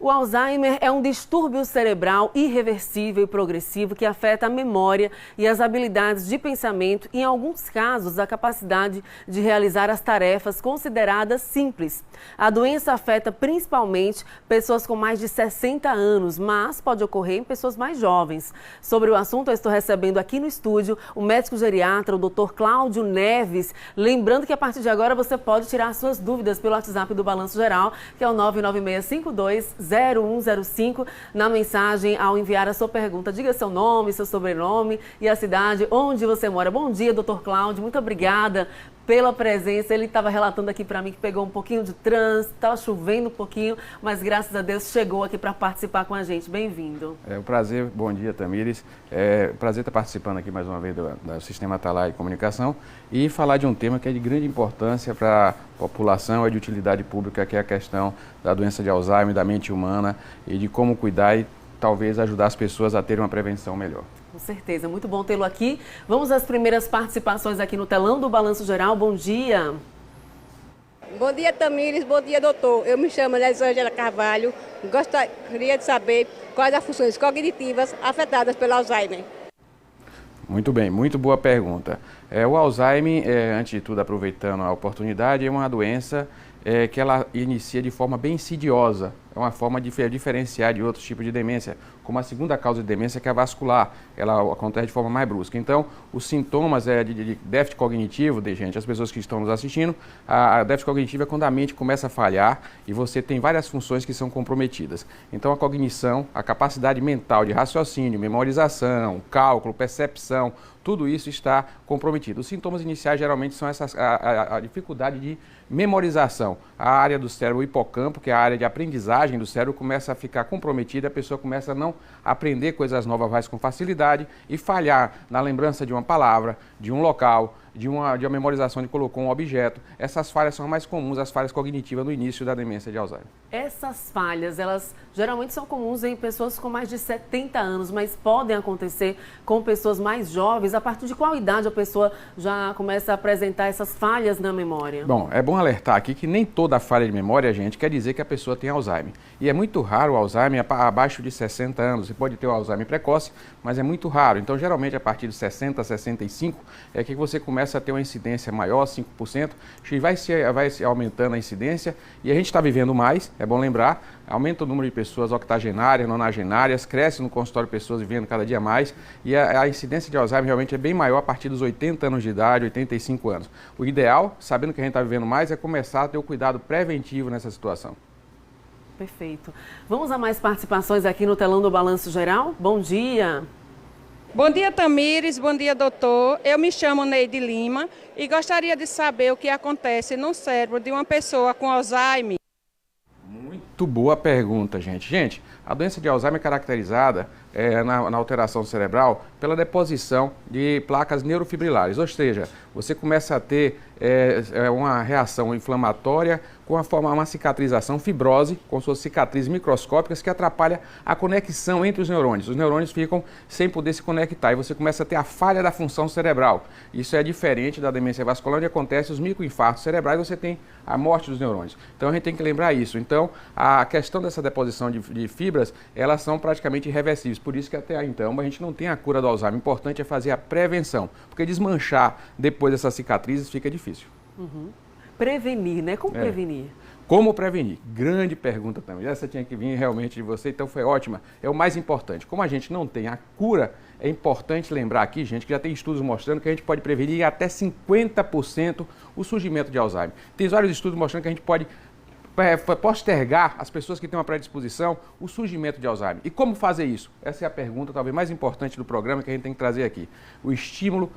O Alzheimer é um distúrbio cerebral irreversível e progressivo que afeta a memória e as habilidades de pensamento e, em alguns casos, a capacidade de realizar as tarefas consideradas simples. A doença afeta principalmente pessoas com mais de 60 anos, mas pode ocorrer em pessoas mais jovens. Sobre o assunto, eu estou recebendo aqui no estúdio o médico geriatra, o Dr. Cláudio Neves. Lembrando que a partir de agora você pode tirar suas dúvidas pelo WhatsApp do Balanço Geral, que é o 996520105. Na mensagem, ao enviar a sua pergunta, diga seu nome, seu sobrenome e a cidade onde você mora. Bom dia, doutor Cláudio, muito obrigada pela presença. Ele estava relatando aqui para mim que pegou um pouquinho de trânsito, estava chovendo um pouquinho, mas graças a Deus chegou aqui para participar com a gente. Bem-vindo. É um prazer, bom dia, Tamires. É um prazer estar participando aqui mais uma vez do Sistema Atalaia de Comunicação e falar de um tema que é de grande importância para a população, é de utilidade pública, que é a questão da doença de Alzheimer, da mente humana e de como cuidar e talvez ajudar as pessoas a terem uma prevenção melhor. Com certeza, muito bom tê-lo aqui. Vamos às primeiras participações aqui no telão do Balanço Geral. Bom dia. Bom dia, Tamires. Bom dia, doutor. Eu me chamo Elisângela Carvalho. Gostaria de saber quais as funções cognitivas afetadas pelo Alzheimer. Muito bem, muito boa pergunta. O Alzheimer, antes de tudo, aproveitando a oportunidade, é uma doença que ela inicia de forma bem insidiosa. É uma forma de diferenciar de outros tipos de demência, como a segunda causa de demência, que é a vascular. Ela acontece de forma mais brusca. Então, os sintomas de déficit cognitivo, as pessoas que estão nos assistindo, a déficit cognitivo é quando a mente começa a falhar e você tem várias funções que são comprometidas. Então, a cognição, a capacidade mental de raciocínio, memorização, cálculo, percepção, tudo isso está comprometido. Os sintomas iniciais geralmente são a dificuldade de memorização. A área do cérebro, o hipocampo, que é a área de aprendizagem do cérebro, começa a ficar comprometida, a pessoa começa a não aprender coisas novas mais com facilidade e falhar na lembrança de uma palavra, de um local, de uma memorização de colocou um objeto. Essas falhas são mais comuns, as falhas cognitivas no início da demência de Alzheimer. Essas falhas, elas geralmente são comuns em pessoas com mais de 70 anos, mas podem acontecer com pessoas mais jovens. A partir de qual idade a pessoa já começa a apresentar essas falhas na memória? Bom, é bom alertar aqui que nem toda falha de memória, gente, quer dizer que a pessoa tem Alzheimer. E é muito raro o Alzheimer abaixo de 60 anos. Você pode ter o Alzheimer precoce, mas é muito raro. Então, geralmente, a partir de 60, 65, é que você começa a ter uma incidência maior, 5%, e vai se aumentando a incidência. E a gente está vivendo mais, é bom lembrar, aumenta o número de pessoas octogenárias, nonagenárias, cresce no consultório pessoas vivendo cada dia mais, e a incidência de Alzheimer realmente é bem maior a partir dos 80 anos de idade, 85 anos. O ideal, sabendo que a gente está vivendo mais, é começar a ter o cuidado preventivo nessa situação. Perfeito. Vamos a mais participações aqui no telão do Balanço Geral? Bom dia. Bom dia, Tamires. Bom dia, doutor. Eu me chamo Neide Lima e gostaria de saber o que acontece no cérebro de uma pessoa com Alzheimer. Muito boa pergunta, gente. Gente, a doença de Alzheimer é caracterizada na alteração cerebral pela deposição de placas neurofibrilares, ou seja, você começa a ter uma reação inflamatória com uma cicatrização, fibrose, com suas cicatrizes microscópicas que atrapalha a conexão entre os neurônios. Os neurônios ficam sem poder se conectar e você começa a ter a falha da função cerebral. Isso é diferente da demência vascular, onde acontece os microinfartos cerebrais, você tem a morte dos neurônios. Então a gente tem que lembrar isso. Então a questão dessa deposição de fibras, elas são praticamente irreversíveis. Por isso que até então a gente não tem a cura do Alzheimer. O importante é fazer a prevenção, porque desmanchar depois dessas cicatrizes fica difícil. Uhum. Prevenir, né? Como prevenir? Como prevenir? Grande pergunta também. Essa tinha que vir realmente de você, então foi ótima. É o mais importante. Como a gente não tem a cura, é importante lembrar aqui, gente, que já tem estudos mostrando que a gente pode prevenir até 50% o surgimento de Alzheimer. Tem vários estudos mostrando que a gente pode postergar as pessoas que têm uma predisposição o surgimento de Alzheimer. E como fazer isso? Essa é a pergunta talvez mais importante do programa que a gente tem que trazer aqui. O estímulo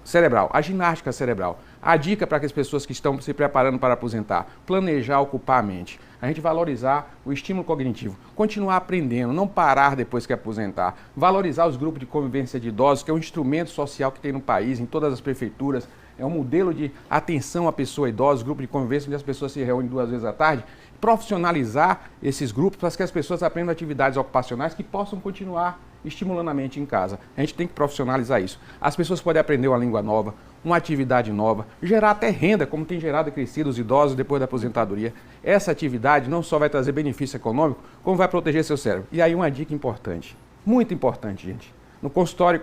cerebral, a ginástica cerebral. A dica para as pessoas que estão se preparando para aposentar, planejar ocupar a mente. A gente valorizar o estímulo cognitivo, continuar aprendendo, não parar depois que aposentar. Valorizar os grupos de convivência de idosos, que é um instrumento social que tem no país, em todas as prefeituras. É um modelo de atenção à pessoa idosa, grupo de convivência onde as pessoas se reúnem 2 vezes à tarde. Profissionalizar esses grupos para que as pessoas aprendam atividades ocupacionais que possam continuar estimulando a mente em casa. A gente tem que profissionalizar isso. As pessoas podem aprender uma língua nova, uma atividade nova, gerar até renda, como tem gerado e crescido os idosos depois da aposentadoria. Essa atividade não só vai trazer benefício econômico, como vai proteger seu cérebro. E aí uma dica importante, muito importante, gente. No consultório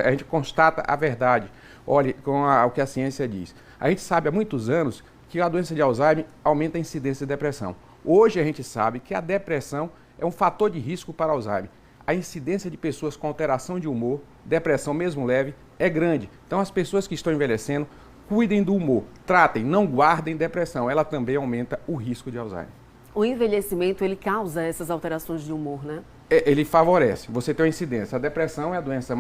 a gente constata a verdade. Olhe com o que a ciência diz. A gente sabe há muitos anos que a doença de Alzheimer aumenta a incidência de depressão. Hoje a gente sabe que a depressão é um fator de risco para Alzheimer. A incidência de pessoas com alteração de humor, depressão mesmo leve, é grande. Então as pessoas que estão envelhecendo, cuidem do humor, tratem, não guardem depressão. Ela também aumenta o risco de Alzheimer. O envelhecimento, ele causa essas alterações de humor, né? Ele favorece, você tem uma incidência. A depressão é a doença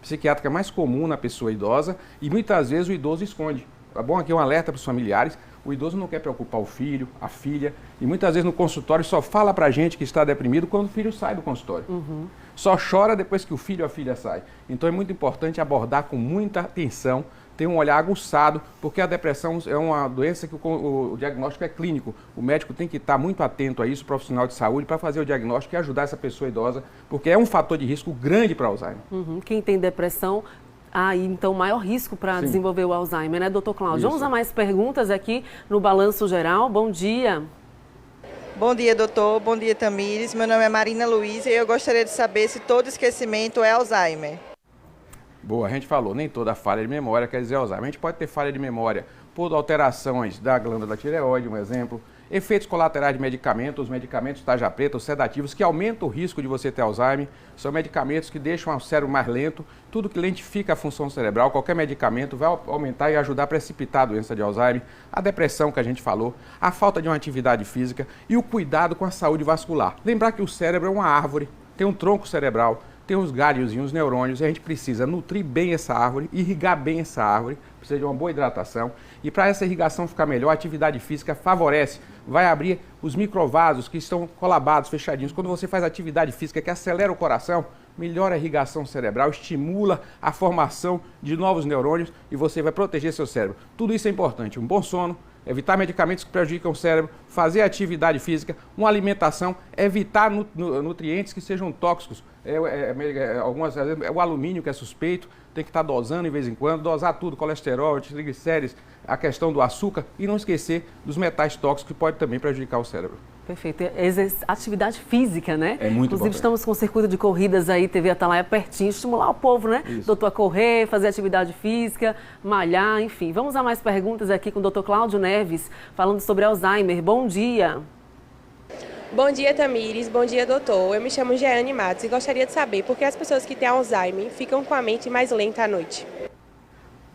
psiquiátrica mais comum na pessoa idosa e muitas vezes o idoso esconde. Tá bom? Aqui é um alerta para os familiares. O idoso não quer preocupar o filho, a filha, e muitas vezes no consultório só fala pra gente que está deprimido quando o filho sai do consultório. Só chora depois que o filho ou a filha sai. Então é muito importante abordar com muita atenção, ter um olhar aguçado, porque a depressão é uma doença que o diagnóstico é clínico. O médico tem que estar muito atento a isso, o profissional de saúde, para fazer o diagnóstico e ajudar essa pessoa idosa, porque é um fator de risco grande para Alzheimer. Quem tem depressão, aí então maior risco para desenvolver o Alzheimer, né, doutor Cláudio? Vamos a mais perguntas aqui no Balanço Geral. Bom dia. Bom dia, doutor. Bom dia, Tamires. Meu nome é Marina Luísa e eu gostaria de saber se todo esquecimento é Alzheimer. Boa, a gente falou, nem toda falha de memória quer dizer Alzheimer. A gente pode ter falha de memória por alterações da glândula da tireoide, um exemplo, efeitos colaterais de medicamentos, os medicamentos tarja preta, os sedativos, que aumentam o risco de você ter Alzheimer, são medicamentos que deixam o cérebro mais lento, tudo que lentifica a função cerebral, qualquer medicamento vai aumentar e ajudar a precipitar a doença de Alzheimer, a depressão que a gente falou, a falta de uma atividade física e o cuidado com a saúde vascular. Lembrar que o cérebro é uma árvore, tem um tronco cerebral, tem os galhos e os neurônios, e a gente precisa nutrir bem essa árvore, irrigar bem essa árvore, precisa de uma boa hidratação. E para essa irrigação ficar melhor, a atividade física favorece, vai abrir os microvasos que estão colabados, fechadinhos. Quando você faz atividade física que acelera o coração, melhora a irrigação cerebral, estimula a formação de novos neurônios e você vai proteger seu cérebro. Tudo isso é importante, um bom sono, evitar medicamentos que prejudicam o cérebro, fazer atividade física, uma alimentação, evitar nutrientes que sejam tóxicos. Algumas vezes o alumínio que é suspeito, tem que estar dosando de vez em quando, dosar tudo, colesterol, triglicérides, a questão do açúcar e não esquecer dos metais tóxicos que pode também prejudicar o cérebro. Perfeito. Atividade física, né? É muito Inclusive, estamos com o circuito de corridas aí, TV Atalaia pertinho, estimular o povo, né? Isso. Doutor, a correr, fazer atividade física, malhar, enfim. Vamos a mais perguntas aqui com o doutor Cláudio Neves, falando sobre Alzheimer. Bom dia. Bom dia, Tamires. Bom dia, doutor. Eu me chamo Jeane Matos e gostaria de saber por que as pessoas que têm Alzheimer ficam com a mente mais lenta à noite.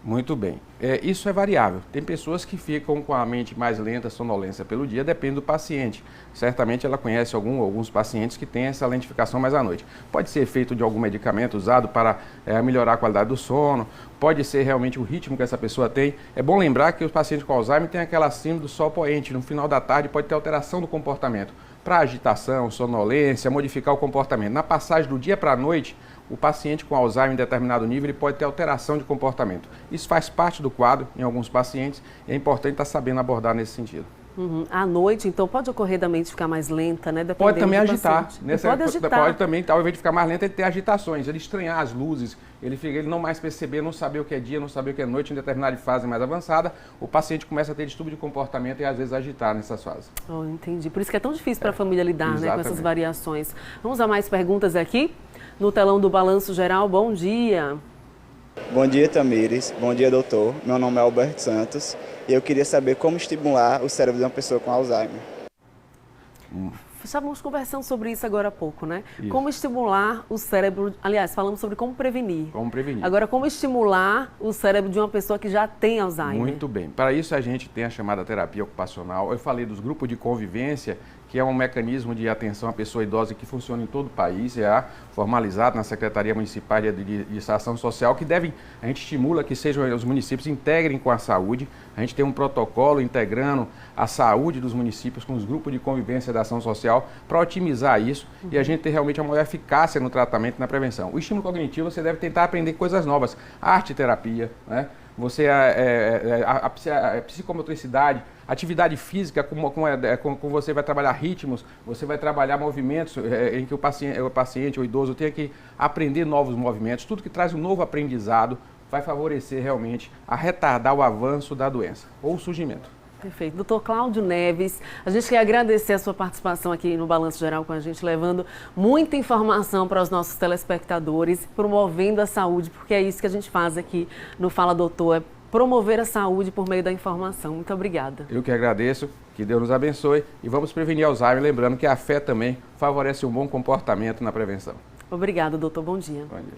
Muito bem. Isso é variável. Tem pessoas que ficam com a mente mais lenta, sonolência pelo dia, depende do paciente. Certamente ela conhece alguns pacientes que têm essa lentificação mais à noite. Pode ser efeito de algum medicamento usado para melhorar a qualidade do sono, pode ser realmente o ritmo que essa pessoa tem. É bom lembrar que os pacientes com Alzheimer têm aquela síndrome do sol poente. No final da tarde pode ter alteração do comportamento. Para agitação, sonolência, modificar o comportamento. Na passagem do dia para a noite, o paciente com Alzheimer em determinado nível ele pode ter alteração de comportamento. Isso faz parte do quadro em alguns pacientes e é importante estar sabendo abordar nesse sentido. À noite, então, pode ocorrer da mente ficar mais lenta, né? Pode também agitar. Pode agitar. Pode também, ao invés de ficar mais lenta, ele ter agitações, ele estranhar as luzes, ele não mais perceber, não saber o que é dia, não saber o que é noite, em determinada fase mais avançada, o paciente começa a ter distúrbio de comportamento e às vezes agitar nessas fases. Oh, entendi. Por isso que é tão difícil para a família lidar, né, com essas variações. Vamos a mais perguntas aqui no telão do Balanço Geral. Bom dia. Bom dia, Tamires. Bom dia, doutor. Meu nome é Alberto Santos e eu queria saber como estimular o cérebro de uma pessoa com Alzheimer. Estávamos conversando sobre isso agora há pouco, né? Isso. Como estimular o cérebro... Aliás, falamos sobre como prevenir. Como prevenir. Agora, como estimular o cérebro de uma pessoa que já tem Alzheimer? Muito bem. Para isso, a gente tem a chamada terapia ocupacional. Eu falei dos grupos de convivência, que é um mecanismo de atenção à pessoa idosa que funciona em todo o país, formalizado na Secretaria Municipal de Ação Social, que a gente estimula que os municípios integrem com a saúde. A gente tem um protocolo integrando a saúde dos municípios com os grupos de convivência da ação social para otimizar isso e a gente ter realmente uma maior eficácia no tratamento e na prevenção. O estímulo cognitivo, você deve tentar aprender coisas novas, arte terapia, né? Você a psicomotricidade, atividade física, como você vai trabalhar ritmos, você vai trabalhar movimentos em que o paciente, o idoso tenha que aprender novos movimentos, tudo que traz um novo aprendizado vai favorecer realmente a retardar o avanço da doença ou o surgimento. Perfeito. Doutor Cláudio Neves, a gente quer agradecer a sua participação aqui no Balanço Geral com a gente, levando muita informação para os nossos telespectadores, promovendo a saúde, porque é isso que a gente faz aqui no Fala Doutor, é promover a saúde por meio da informação. Muito obrigada. Eu que agradeço, que Deus nos abençoe e vamos prevenir Alzheimer, lembrando que a fé também favorece um bom comportamento na prevenção. Obrigada, doutor. Bom dia. Bom dia.